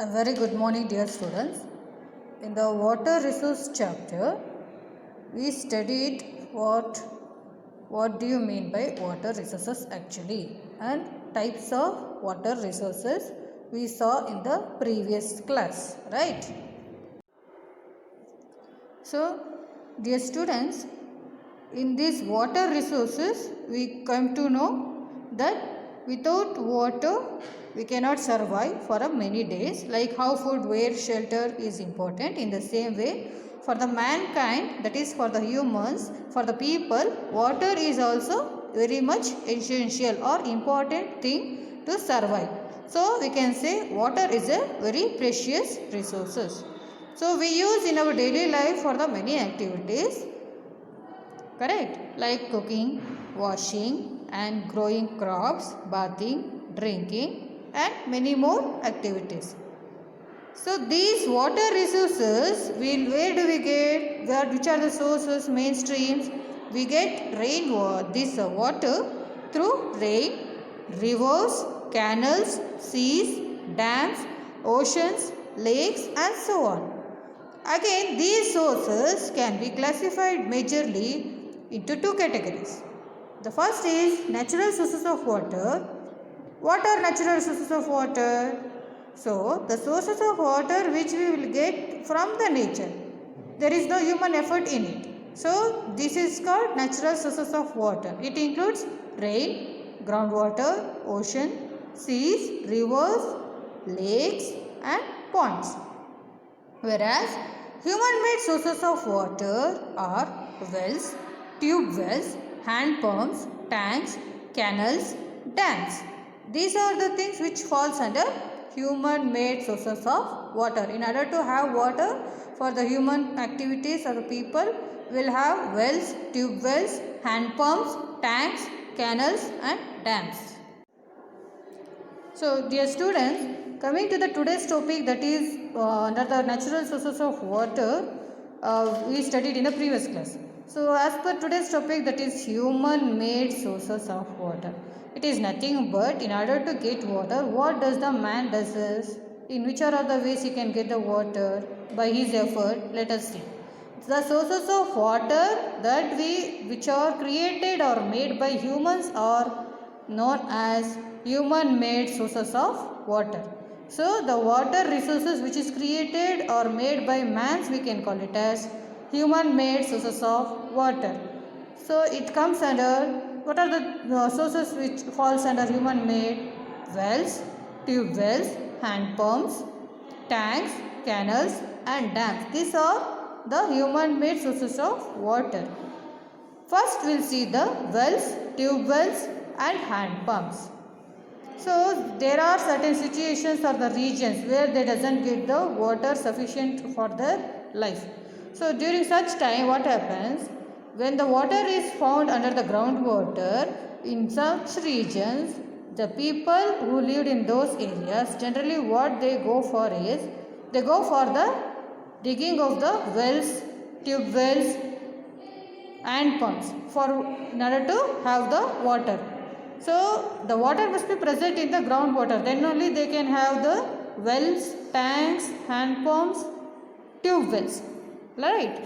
A very good morning, dear students. In the water resource chapter, we studied what do you mean by water resources actually, and types of water resources we saw in the previous class, right? So, dear students, in these water resources we come to know that without water we cannot survive for many days. Like how food, wear, shelter is important, in the same way for the mankind, that is for the humans, for the people, water is also very much essential or important thing to survive. So we can say water is a very precious resources. So we use in our daily life for the many activities, correct, like cooking, washing and growing crops, bathing, drinking and many more activities. So these water resources, where do we get, which are the sources, main streams? We get this water through rain, rivers, canals, seas, dams, oceans, lakes and so on. Again, these sources can be classified majorly into two categories. The first is natural sources of water. What are natural sources of water? So, the sources of water which we will get from the nature. There is no human effort in it. So, this is called natural sources of water. It includes rain, groundwater, ocean, seas, rivers, lakes and ponds. Whereas, human-made sources of water are wells, tube wells, hand pumps, tanks, canals, dams. These are the things which falls under human-made sources of water. In order to have water for the human activities or the people, will have wells, tube wells, hand pumps, tanks, canals and dams. So, dear students, coming to the today's topic, that is under the natural sources of water, we studied in the previous class. So, as per today's topic, that is human-made sources of water. It is nothing but in order to get water, what does the man does is, in which are the ways he can get the water by his effort? Let us see. The sources of water that which are created or made by humans are known as human-made sources of water. So, the water resources which is created or made by man, we can call it as human-made sources of water. So, it comes under, what are the sources which falls under human-made? Wells, tube wells, hand pumps, tanks, canals and dams. These are the human-made sources of water. First, we will see the wells, tube wells and hand pumps. So, there are certain situations or the regions where they doesn't get the water sufficient for their life. So, during such time, what happens? When the water is found under the groundwater, in such regions, the people who lived in those areas, generally what they go for is, they go for the digging of the wells, tube wells and pumps in order to have the water. So, the water must be present in the groundwater, then only they can have the wells, tanks, hand pumps, tube wells, right?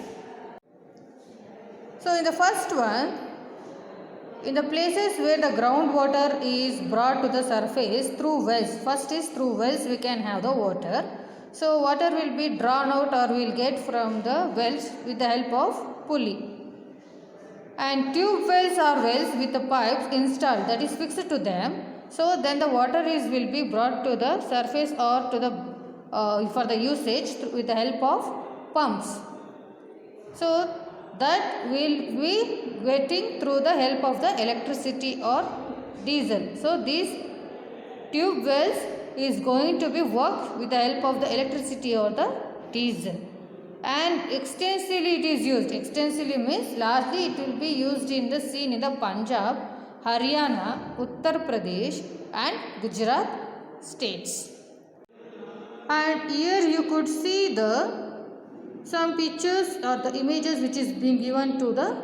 So, in the first one, in the places where the groundwater is brought to the surface through wells, first is through wells we can have the water. So, water will be drawn out or we will get from the wells with the help of pulley. And tube wells are wells with the pipes installed, that is fixed to them. So, then the water will be brought to the surface or to the for the usage with the help of pumps. So, that will be getting through the help of the electricity or diesel. So, these tube wells is going to be worked with the help of the electricity or the diesel. And extensively it is used. Extensively means largely it will be used in the scene in the Punjab, Haryana, Uttar Pradesh and Gujarat states. And here you could see some pictures or the images which is being given to the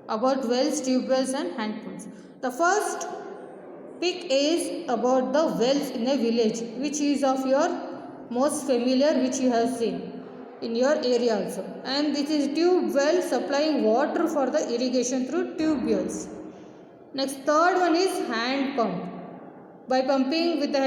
about wells, tube wells and hand pumps. The first pic is about the wells in a village, which is of your most familiar which you have seen in your area also. And this is tube well supplying water for the irrigation through tubules. Next, third one is hand pump. By pumping with the